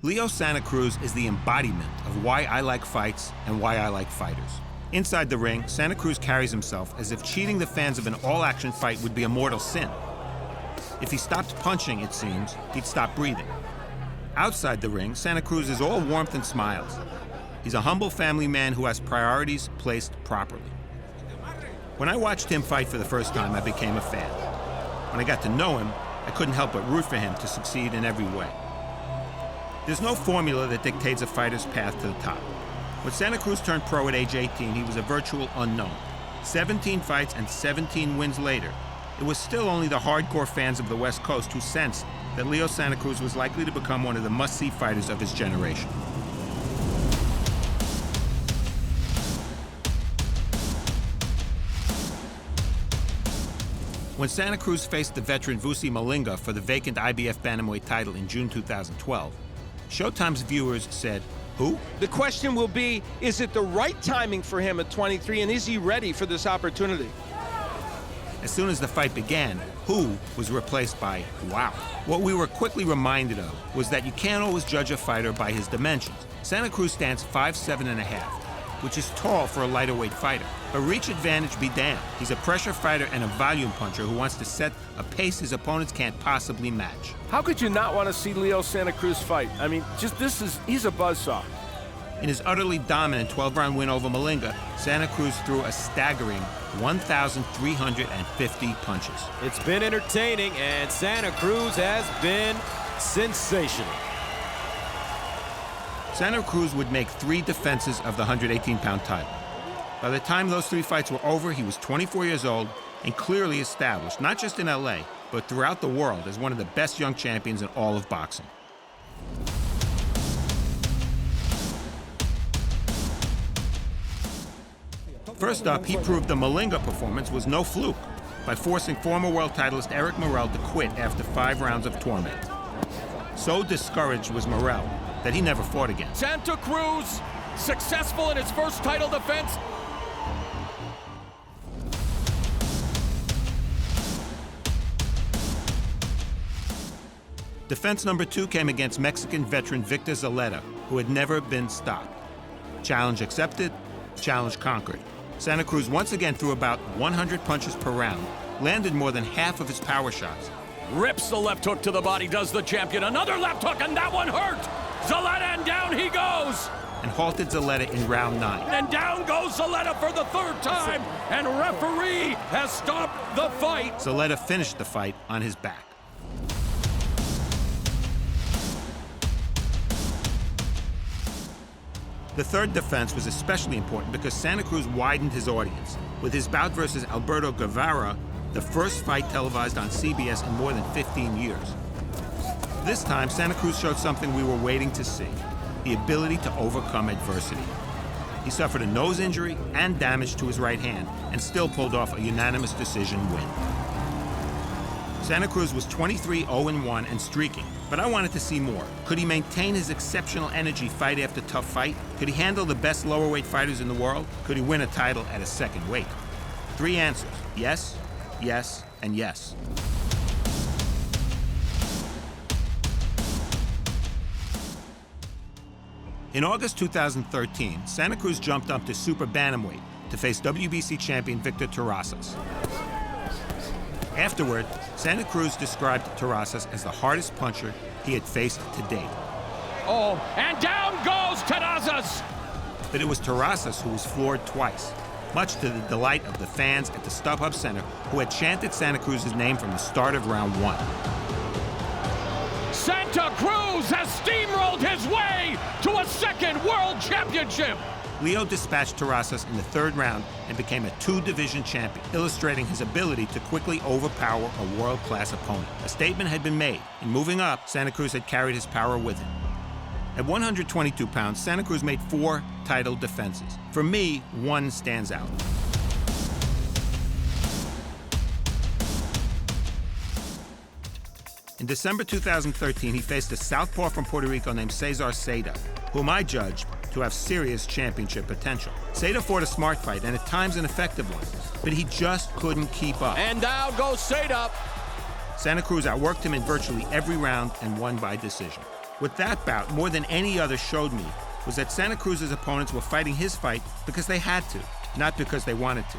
Leo Santa Cruz is the embodiment of why I like fights and why I like fighters. Inside the ring, Santa Cruz carries himself as if cheating the fans of an all-action fight would be a mortal sin. If he stopped punching, it seems, he'd stop breathing. Outside the ring, Santa Cruz is all warmth and smiles. He's a humble family man who has priorities placed properly. When I watched him fight for the first time, I became a fan. When I got to know him, I couldn't help but root for him to succeed in every way. There's no formula that dictates a fighter's path to the top. When Santa Cruz turned pro at age 18, he was a virtual unknown. 17 fights and 17 wins later, it was still only the hardcore fans of the West Coast who sensed that Leo Santa Cruz was likely to become one of the must-see fighters of his generation. When Santa Cruz faced the veteran Vusi Malinga for the vacant IBF Bantamweight title in June 2012, Showtime's viewers said, "Who?" The question will be, is it the right timing for him at 23, and is he ready for this opportunity? As soon as the fight began, "Who" was replaced by "Wow." What we were quickly reminded of was that you can't always judge a fighter by his dimensions. Santa Cruz stands 5'7½", which is tall for a lighter weight fighter. But reach advantage be damned. He's a pressure fighter and a volume puncher who wants to set a pace his opponents can't possibly match. How could you not want to see Leo Santa Cruz fight? I mean, he's a buzzsaw. In his utterly dominant 12-round win over Malinga, Santa Cruz threw a staggering 1,350 punches. It's been entertaining, and Santa Cruz has been sensational. Santa Cruz would make 3 defenses of the 118-pound title. By the time those 3 fights were over, he was 24 years old and clearly established, not just in LA, but throughout the world as one of the best young champions in all of boxing. First up, he proved the Malinga performance was no fluke by forcing former world titleist Eric Morel to quit after 5 rounds of torment. So discouraged was Morel that he never fought again. Santa Cruz, successful in his first title defense. Defense number 2 came against Mexican veteran Victor Zaleta, who had never been stopped. Challenge accepted, challenge conquered. Santa Cruz once again threw about 100 punches per round, landed more than half of his power shots. Rips the left hook to the body, does the champion. Another left hook, and that one hurt. Zaleta, and down he goes. And halted Zaleta in round 9. And down goes Zaleta for the 3rd time, and referee has stopped the fight. Zaleta finished the fight on his back. The 3rd defense was especially important because Santa Cruz widened his audience. With his bout versus Alberto Guevara, the first fight televised on CBS in more than 15 years. This time, Santa Cruz showed something we were waiting to see, the ability to overcome adversity. He suffered a nose injury and damage to his right hand and still pulled off a unanimous decision win. Santa Cruz was 23-0-1 and streaking, but I wanted to see more. Could he maintain his exceptional energy fight after tough fight? Could he handle the best lower weight fighters in the world? Could he win a title at a second weight? 3 answers: yes, yes, and yes. In August 2013, Santa Cruz jumped up to super bantamweight to face WBC champion Victor Terrazas. Afterward, Santa Cruz described Terrazas as the hardest puncher he had faced to date. Oh, and down goes Terrazas! But it was Terrazas who was floored twice, much to the delight of the fans at the StubHub Center who had chanted Santa Cruz's name from the start of round 1. Santa Cruz has steamrolled his way to a 2nd world championship! Leo dispatched Terrazas in the 3rd round and became a 2-division champion, illustrating his ability to quickly overpower a world-class opponent. A statement had been made. In moving up, Santa Cruz had carried his power with him. At 122 pounds, Santa Cruz made 4 title defenses. For me, 1 stands out. In December 2013, he faced a southpaw from Puerto Rico named Cesar Seda, whom I judged to have serious championship potential. Seda fought a smart fight, and at times an effective one, but he just couldn't keep up. And down goes Seda. Santa Cruz outworked him in virtually every round and won by decision. What that bout, more than any other, showed me was that Santa Cruz's opponents were fighting his fight because they had to, not because they wanted to.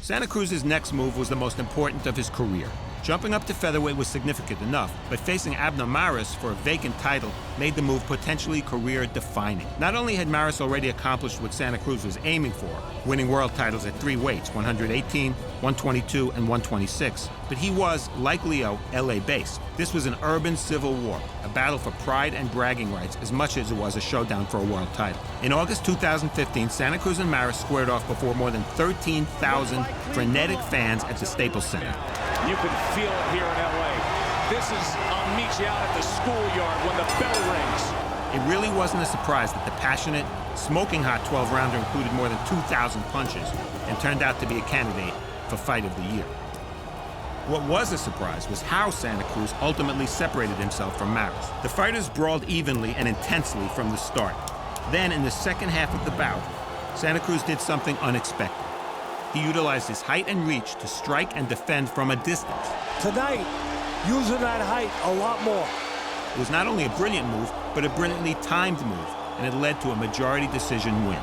Santa Cruz's next move was the most important of his career. Jumping up to featherweight was significant enough, but facing Abner Maris for a vacant title made the move potentially career-defining. Not only had Maris already accomplished what Santa Cruz was aiming for, winning world titles at 3 weights, 118, 122, and 126, but he was, like Leo, LA-based. This was an urban civil war, a battle for pride and bragging rights as much as it was a showdown for a world title. In August 2015, Santa Cruz and Maris squared off before more than 13,000 frenetic fans at the Staples Center. You can feel it here in LA. This is I'll meet you out at the schoolyard when the bell rings. It really wasn't a surprise that the passionate, smoking hot 12-rounder included more than 2,000 punches and turned out to be a candidate for Fight of the Year. What was a surprise was how Santa Cruz ultimately separated himself from Maris. The fighters brawled evenly and intensely from the start. Then, in the second half of the bout, Santa Cruz did something unexpected. He utilized his height and reach to strike and defend from a distance. Tonight, using that height a lot more. It was not only a brilliant move, but a brilliantly timed move, and it led to a majority decision win.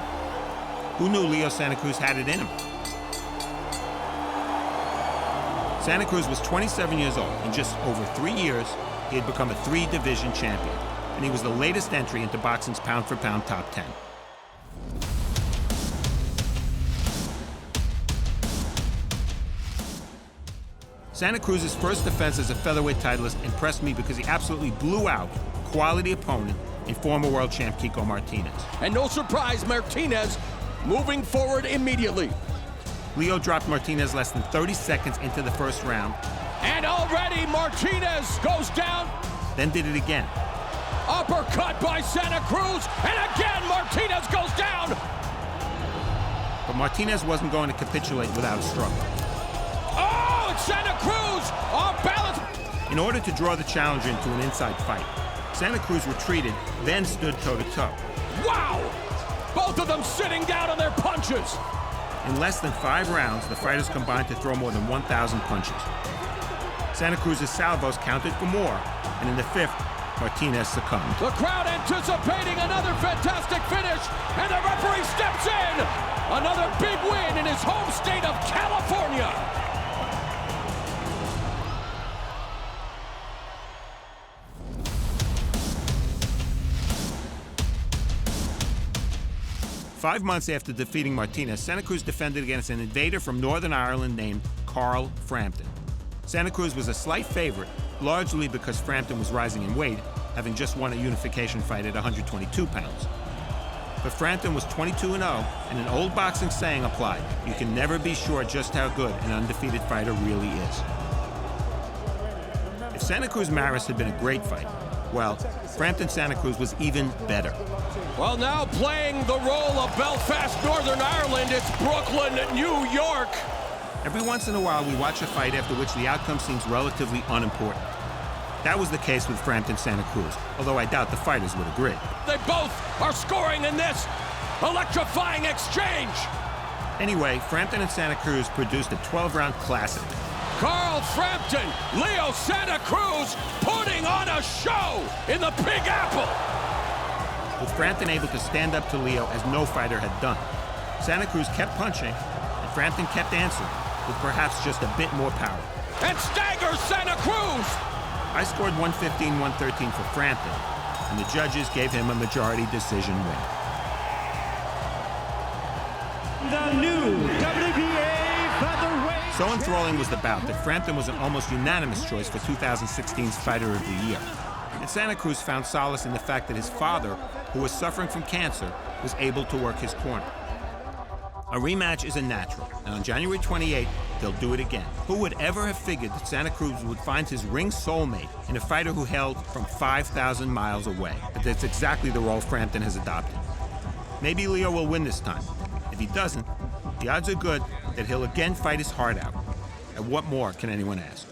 Who knew Leo Santa Cruz had it in him? Santa Cruz was 27 years old. In just over 3 years, he had become a 3-division champion, and he was the latest entry into boxing's pound-for-pound top 10. Santa Cruz's first defense as a featherweight titleist impressed me because he absolutely blew out quality opponent in former world champ Kiko Martinez. And no surprise, Martinez moving forward immediately. Leo dropped Martinez less than 30 seconds into the first round. And already Martinez goes down. Then did it again. Uppercut by Santa Cruz, and again Martinez goes down. But Martinez wasn't going to capitulate without a struggle. Oh, it's Santa Cruz off balance. In order to draw the challenger into an inside fight, Santa Cruz retreated, then stood toe-to-toe. Wow! Both of them sitting down on their punches. In less than 5 rounds, the fighters combined to throw more than 1,000 punches. Santa Cruz's salvos counted for more, and in the 5th, Martinez succumbed. The crowd anticipating another fantastic finish, and the referee steps in. Another big win in his home state of California. Five months after defeating Martinez, Santa Cruz defended against an invader from Northern Ireland named Carl Frampton. Santa Cruz was a slight favorite, largely because Frampton was rising in weight, having just won a unification fight at 122 pounds. But Frampton was 22-0, and an old boxing saying applied: you can never be sure just how good an undefeated fighter really is. If Santa Cruz Maris had been a great fight, well, Frampton Santa Cruz was even better. Well, now playing the role of Belfast, Northern Ireland, it's Brooklyn, New York. Every once in a while, we watch a fight after which the outcome seems relatively unimportant. That was the case with Frampton Santa Cruz, although I doubt the fighters would agree. They both are scoring in this electrifying exchange. Anyway, Frampton and Santa Cruz produced a 12-round classic. Carl Frampton, Leo Santa Cruz putting on a show in the Big Apple. With Frampton able to stand up to Leo as no fighter had done. Santa Cruz kept punching, and Frampton kept answering, with perhaps just a bit more power. And staggers Santa Cruz! I scored 115-113 for Frampton, and the judges gave him a majority decision win. The new WBA Featherweight. So enthralling was the bout that Frampton was an almost unanimous choice for 2016's Fighter of the Year. And Santa Cruz found solace in the fact that his father, who was suffering from cancer, was able to work his corner. A rematch is a natural, and on January 28th, they'll do it again. Who would ever have figured that Santa Cruz would find his ring soulmate in a fighter who hailed from 5,000 miles away? But that's exactly the role Frampton has adopted. Maybe Leo will win this time. If he doesn't, the odds are good that he'll again fight his heart out. And what more can anyone ask?